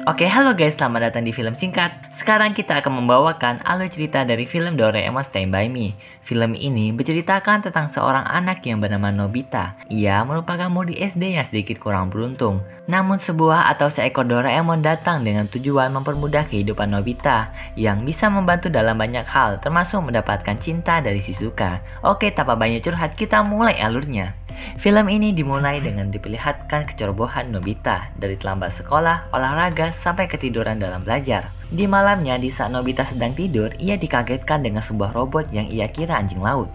Oke, halo guys, selamat datang di film singkat. Sekarang kita akan membawakan alur cerita dari film Doraemon Stand By Me. Film ini berceritakan tentang seorang anak yang bernama Nobita. Ia merupakan murid SD yang sedikit kurang beruntung. Namun sebuah atau seekor Doraemon datang dengan tujuan mempermudah kehidupan Nobita yang bisa membantu dalam banyak hal, termasuk mendapatkan cinta dari Shizuka. Oke, tanpa banyak curhat, kita mulai alurnya. Film ini dimulai dengan diperlihatkan kecerobohan Nobita dari terlambat sekolah, olahraga, sampai ketiduran dalam belajar. Di malamnya, di saat Nobita sedang tidur, ia dikagetkan dengan sebuah robot yang ia kira anjing laut.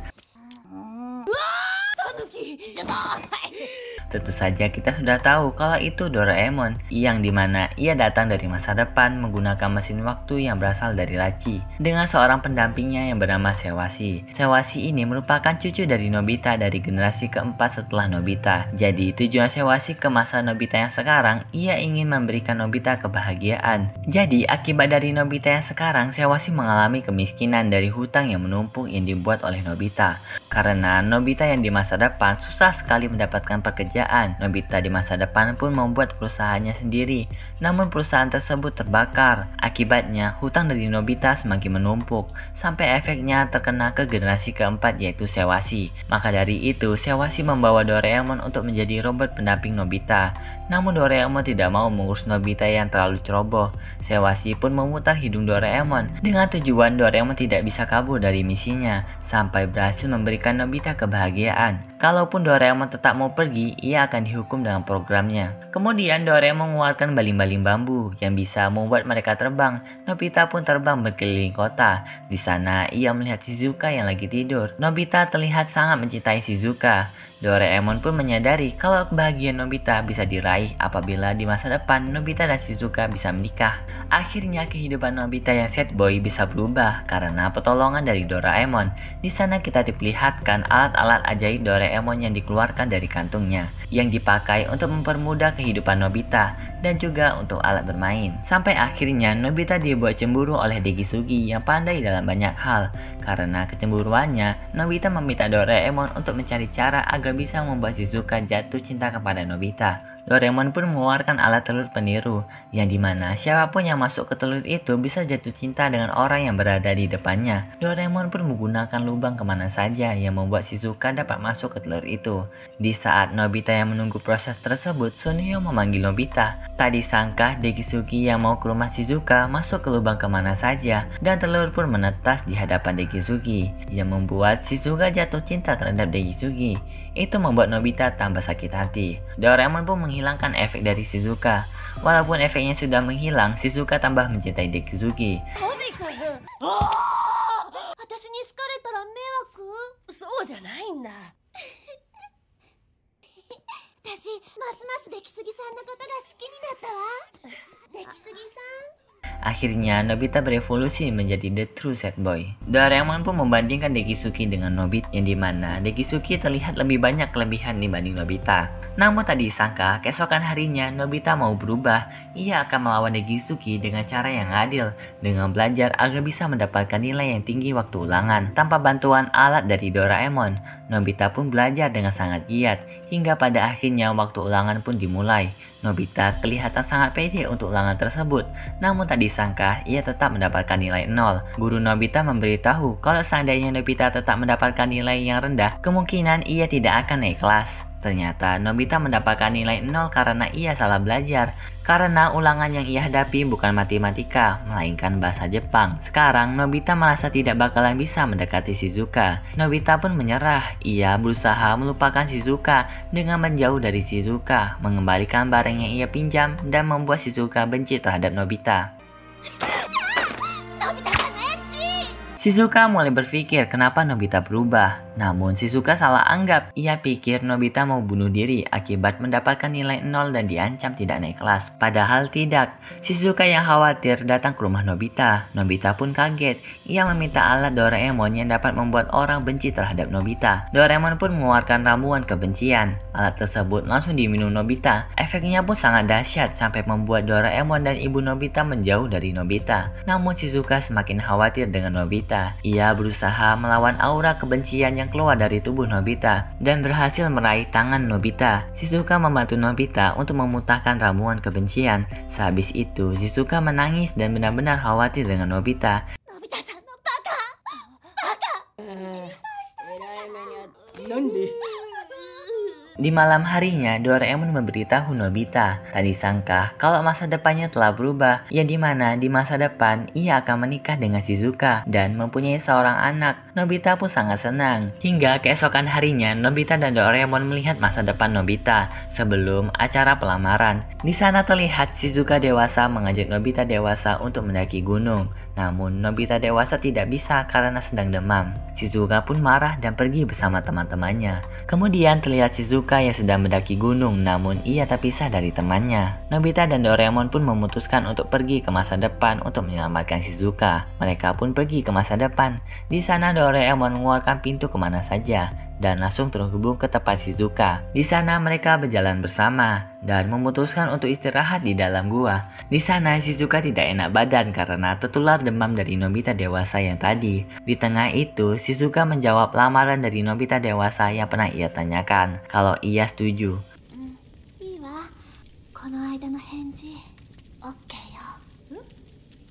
Tentu saja kita sudah tahu kalau itu Doraemon, yang dimana ia datang dari masa depan menggunakan mesin waktu yang berasal dari laci, dengan seorang pendampingnya yang bernama Sewasi. Sewasi ini merupakan cucu dari Nobita dari generasi keempat setelah Nobita. Jadi tujuan Sewasi ke masa Nobita yang sekarang, ia ingin memberikan Nobita kebahagiaan. Jadi akibat dari Nobita yang sekarang, Sewasi mengalami kemiskinan dari hutang yang menumpuk yang dibuat oleh Nobita. Karena Nobita yang di masa depan susah sekali mendapatkan pekerjaan, Nobita di masa depan pun membuat perusahaannya sendiri. Namun perusahaan tersebut terbakar. Akibatnya hutang dari Nobita semakin menumpuk, sampai efeknya terkena ke generasi keempat, yaitu Sewasi. Maka dari itu Sewasi membawa Doraemon untuk menjadi robot pendamping Nobita. Namun Doraemon tidak mau mengurus Nobita yang terlalu ceroboh. Sewasi pun memutar hidung Doraemon dengan tujuan Doraemon tidak bisa kabur dari misinya, sampai berhasil memberikan Nobita kebahagiaan. Kalaupun Doraemon tetap mau pergi, ia akan dihukum dengan programnya. Kemudian Doraemon mengeluarkan baling-baling bambu yang bisa membuat mereka terbang. Nobita pun terbang berkeliling kota. Di sana ia melihat Shizuka yang lagi tidur. Nobita terlihat sangat mencintai Shizuka. Doraemon pun menyadari kalau kebahagiaan Nobita bisa diraih apabila di masa depan Nobita dan Shizuka bisa menikah. Akhirnya kehidupan Nobita yang sad boy bisa berubah karena pertolongan dari Doraemon. Di sana kita diperlihatkan alat-alat ajaib Doraemon yang dikeluarkan dari kantungnya, yang dipakai untuk mempermudah kehidupan Nobita dan juga untuk alat bermain. Sampai akhirnya Nobita dibuat cemburu oleh Degisugi yang pandai dalam banyak hal. Karena kecemburuannya, Nobita meminta Doraemon untuk mencari cara agar bisa membuat Shizuka jatuh cinta kepada Nobita. Doraemon pun mengeluarkan alat telur peniru, yang dimana siapapun yang masuk ke telur itu bisa jatuh cinta dengan orang yang berada di depannya. Doraemon pun menggunakan lubang kemana saja yang membuat Shizuka dapat masuk ke telur itu. Di saat Nobita yang menunggu proses tersebut, Suneo memanggil Nobita. Tak disangka Degisugi yang mau ke rumah Shizuka masuk ke lubang kemana saja, dan telur pun menetas di hadapan Degisugi, yang membuat Shizuka jatuh cinta terhadap Degisugi. Itu membuat Nobita tambah sakit hati. Doraemon pun menghilangkan efek dari Shizuka. Walaupun efeknya sudah menghilang, Shizuka tambah mencintai Degisugi. Akhirnya Nobita berevolusi menjadi the true sad boy. Doraemon pun membandingkan Degisugi dengan Nobita, yang dimana Degisugi terlihat lebih banyak kelebihan dibanding Nobita. Namun tak disangka keesokan harinya Nobita mau berubah. Ia akan melawan Degisugi dengan cara yang adil, dengan belajar agar bisa mendapatkan nilai yang tinggi waktu ulangan. Tanpa bantuan alat dari Doraemon, Nobita pun belajar dengan sangat giat, hingga pada akhirnya waktu ulangan pun dimulai. Nobita kelihatan sangat pede untuk ulangan tersebut, namun tak disangka ia tetap mendapatkan nilai 0. Guru Nobita memberitahu kalau seandainya Nobita tetap mendapatkan nilai yang rendah, kemungkinan ia tidak akan naik kelas. Ternyata Nobita mendapatkan nilai 0 karena ia salah belajar. Karena ulangan yang ia hadapi bukan matematika, melainkan bahasa Jepang. Sekarang Nobita merasa tidak bakalan bisa mendekati Shizuka. Nobita pun menyerah. Ia berusaha melupakan Shizuka dengan menjauh dari Shizuka, mengembalikan barang yang ia pinjam, dan membuat Shizuka benci terhadap Nobita. Shizuka mulai berpikir kenapa Nobita berubah. Namun Shizuka salah anggap. Ia pikir Nobita mau bunuh diri akibat mendapatkan nilai 0 dan diancam tidak naik kelas. Padahal tidak. Shizuka yang khawatir datang ke rumah Nobita. Nobita pun kaget. Ia meminta alat Doraemon yang dapat membuat orang benci terhadap Nobita. Doraemon pun mengeluarkan ramuan kebencian. Alat tersebut langsung diminum Nobita. Efeknya pun sangat dahsyat sampai membuat Doraemon dan ibu Nobita menjauh dari Nobita. Namun Shizuka semakin khawatir dengan Nobita. Nobita. Ia berusaha melawan aura kebencian yang keluar dari tubuh Nobita dan berhasil meraih tangan Nobita. Shizuka membantu Nobita untuk memutahkan ramuan kebencian. Sehabis itu, Shizuka menangis dan benar-benar khawatir dengan Nobita. Nobita-san no baka! Baka! Di malam harinya, Doraemon memberitahu Nobita. Tak disangka kalau masa depannya telah berubah, yang dimana di masa depan ia akan menikah dengan Shizuka dan mempunyai seorang anak. Nobita pun sangat senang. Hingga keesokan harinya, Nobita dan Doraemon melihat masa depan Nobita sebelum acara pelamaran. Di sana terlihat Shizuka dewasa mengajak Nobita dewasa untuk mendaki gunung. Namun Nobita dewasa tidak bisa karena sedang demam. Shizuka pun marah dan pergi bersama teman-temannya. Kemudian terlihat Shizuka yang sedang mendaki gunung, namun ia terpisah dari temannya. Nobita dan Doraemon pun memutuskan untuk pergi ke masa depan untuk menyelamatkan Shizuka. Mereka pun pergi ke masa depan. Di sana Doraemon mengeluarkan pintu kemana saja dan langsung terhubung ke tempat Shizuka. Di sana mereka berjalan bersama dan memutuskan untuk istirahat di dalam gua. Di sana Shizuka tidak enak badan karena tertular demam dari Nobita dewasa yang tadi. Di tengah itu, Shizuka menjawab lamaran dari Nobita dewasa yang pernah ia tanyakan kalau ia setuju.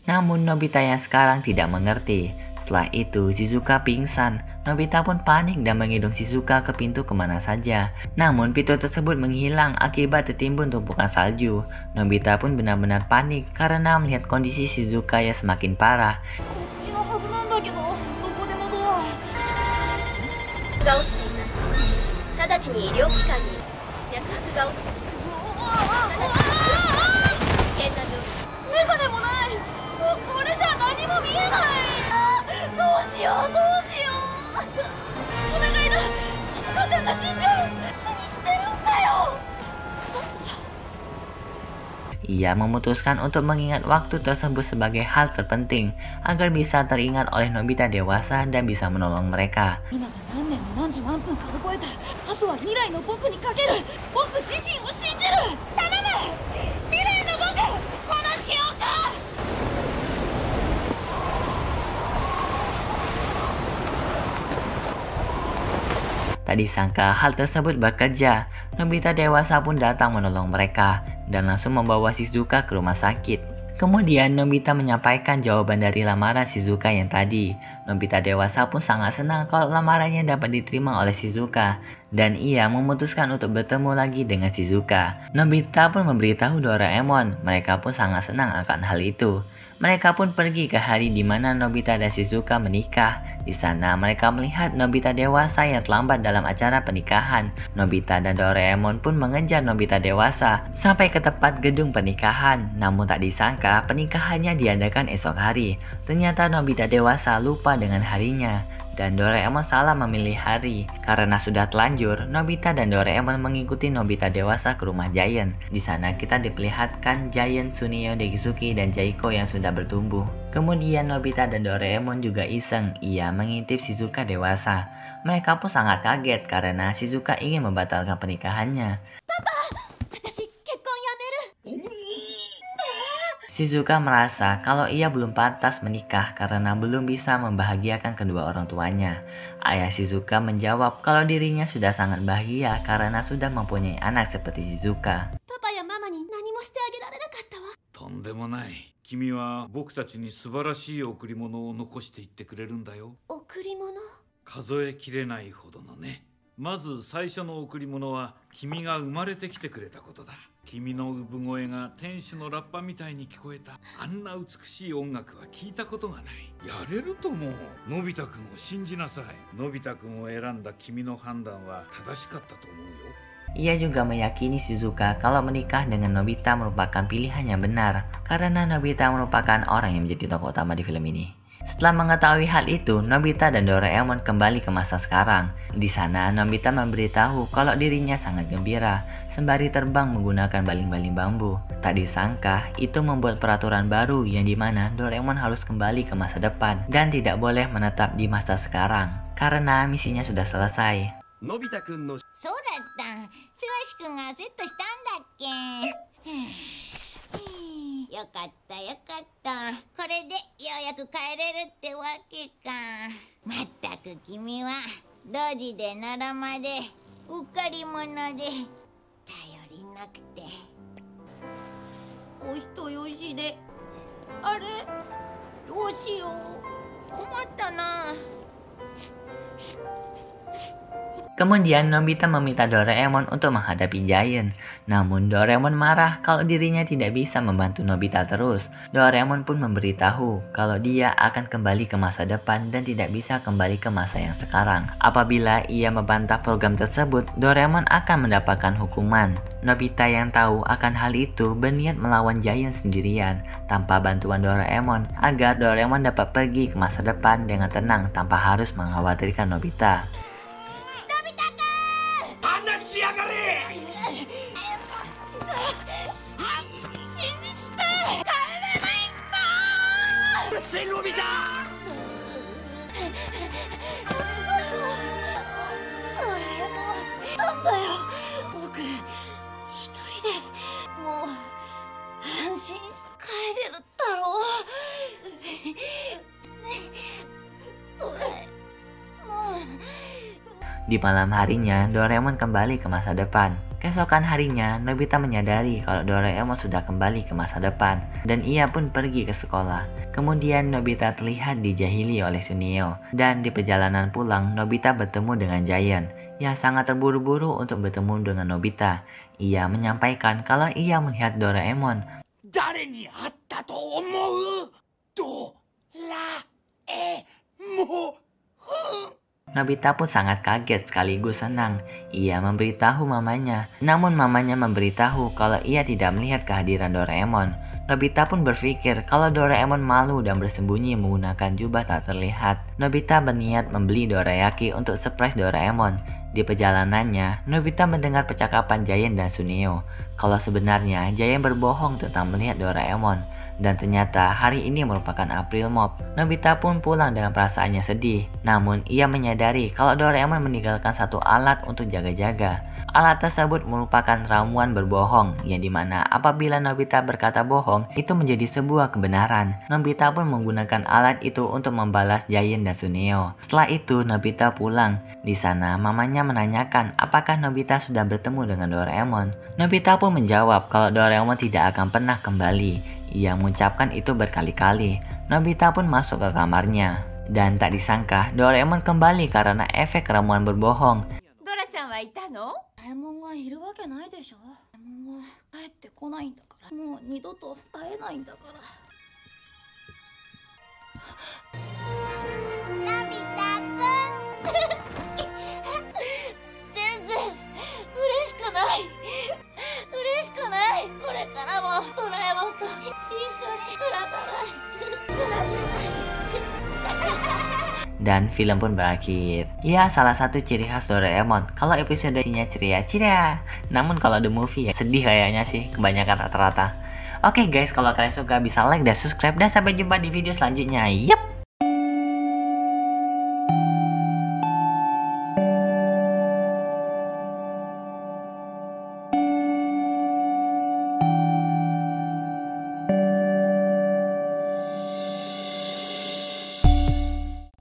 Namun Nobita yang sekarang tidak mengerti. Setelah itu Shizuka pingsan. Nobita pun panik dan menggendong Shizuka ke pintu kemana saja. Namun pintu tersebut menghilang akibat tertimbun tumpukan salju. Nobita pun benar-benar panik karena melihat kondisi Shizuka yang semakin parah. Ia memutuskan untuk mengingat waktu tersebut sebagai hal terpenting agar bisa teringat oleh Nobita dewasa dan bisa menolong mereka. Tak disangka hal tersebut bekerja. Nobita dewasa pun datang menolong mereka dan langsung membawa Shizuka ke rumah sakit. Kemudian Nobita menyampaikan jawaban dari lamaran Shizuka yang tadi. Nobita dewasa pun sangat senang kalau lamarannya dapat diterima oleh Shizuka dan ia memutuskan untuk bertemu lagi dengan Shizuka. Nobita pun memberitahu Doraemon. Mereka pun sangat senang akan hal itu. Mereka pun pergi ke hari di mana Nobita dan Shizuka menikah. Di sana mereka melihat Nobita dewasa yang terlambat dalam acara pernikahan. Nobita dan Doraemon pun mengejar Nobita dewasa sampai ke tempat gedung pernikahan. Namun tak disangka pernikahannya diadakan esok hari. Ternyata Nobita dewasa lupa dengan harinya. Dan Doraemon salah memilih hari. Karena sudah telanjur, Nobita dan Doraemon mengikuti Nobita dewasa ke rumah Giant. Di sana kita diperlihatkan Giant, Sunio, Degizuki, dan Jaiko yang sudah bertumbuh. Kemudian Nobita dan Doraemon juga iseng, ia mengintip Shizuka dewasa. Mereka pun sangat kaget karena Shizuka ingin membatalkan pernikahannya. Shizuka merasa kalau ia belum pantas menikah karena belum bisa membahagiakan kedua orang tuanya. Ayah Shizuka menjawab kalau dirinya sudah sangat bahagia karena sudah mempunyai anak seperti Shizuka. Papa ya mama ni nani mo shite agerarekatta wa. とんでもない。君は僕たちに素晴らしい贈り物を残していってくれるんだよ。贈り物？数えきれないほどのね。まず最初の贈り物は君が生まれてきてくれたことだ。君の産声が天使のラッパみたいに聞こえた。あんな美しい音楽は聞いたことがない。やれると思う。のび太くんを信じなさい。のび太くんを選んだ君の判断は正しかったと思うよ。Ia juga meyakini Shizuka kalau menikah dengan Nobita merupakan pilihan yang benar karena Nobita merupakan orang yang menjadi tokoh utama di film ini. Setelah mengetahui hal itu, Nobita dan Doraemon kembali ke masa sekarang. Di sana, Nobita memberitahu kalau dirinya sangat gembira sembari terbang menggunakan baling-baling bambu. Tak disangka, itu membuat peraturan baru yang dimana Doraemon harus kembali ke masa depan dan tidak boleh menetap di masa sekarang karena misinya sudah selesai. のび太くんのそうだった。せわしくんがセットしたんだっけ。よかったよかった。これでよう早く帰れるってわけか。まったく君はドジでのろまでうっかり者で頼りなくてお人よしで、あれどうしよう、困ったな。Kemudian Nobita meminta Doraemon untuk menghadapi Giant. Namun Doraemon marah kalau dirinya tidak bisa membantu Nobita terus. Doraemon pun memberitahu kalau dia akan kembali ke masa depan dan tidak bisa kembali ke masa yang sekarang. Apabila ia membantah program tersebut, Doraemon akan mendapatkan hukuman. Nobita yang tahu akan hal itu berniat melawan Giant sendirian tanpa bantuan Doraemon agar Doraemon dapat pergi ke masa depan dengan tenang tanpa harus mengkhawatirkan Nobita. Di malam harinya, Doraemon kembali ke masa depan. Keesokan harinya, Nobita menyadari kalau Doraemon sudah kembali ke masa depan dan ia pun pergi ke sekolah. Kemudian Nobita terlihat dijahili oleh Suneo dan di perjalanan pulang Nobita bertemu dengan Giant yang sangat terburu-buru untuk bertemu dengan Nobita. Ia menyampaikan kalau ia melihat Doraemon. Nobita pun sangat kaget sekaligus senang. Ia memberitahu mamanya. Namun mamanya memberitahu kalau ia tidak melihat kehadiran Doraemon. Nobita pun berpikir kalau Doraemon malu dan bersembunyi menggunakan jubah tak terlihat. Nobita berniat membeli dorayaki untuk surprise Doraemon. Di perjalanannya, Nobita mendengar percakapan Giant dan Suneo. Kalau sebenarnya Giant berbohong tentang melihat Doraemon. Dan ternyata hari ini merupakan April Mop. Nobita pun pulang dengan perasaannya sedih. Namun ia menyadari kalau Doraemon meninggalkan satu alat untuk jaga-jaga. Alat tersebut merupakan ramuan berbohong, yang dimana apabila Nobita berkata bohong, itu menjadi sebuah kebenaran. Nobita pun menggunakan alat itu untuk membalas Giant dan Suneo. Setelah itu Nobita pulang. Di sana mamanya menanyakan apakah Nobita sudah bertemu dengan Doraemon. Nobita pun menjawab kalau Doraemon tidak akan pernah kembali. Ia mengucapkan itu berkali-kali. Nobita pun masuk ke kamarnya. Dan tak disangka Doraemon kembali karena efek ramuan berbohong. Dora-chan wa ita no? Doraemon ga iru wake nai desho. Doraemon wa kaette konai nda kara. Mou nidoto ae nai nda kara. Nobita-kun. 全然嬉しくない。嬉しくない。これからもドラえもんと一緒に暮らさない。Dan film pun berakhir. Ya, salah satu ciri khas Doraemon kalau episodenya ceria-ceria. Namun kalau the movie ya sedih kayaknya sih, kebanyakan rata-rata. Oke guys, kalau kalian suka bisa like dan subscribe dan sampai jumpa di video selanjutnya. Yup.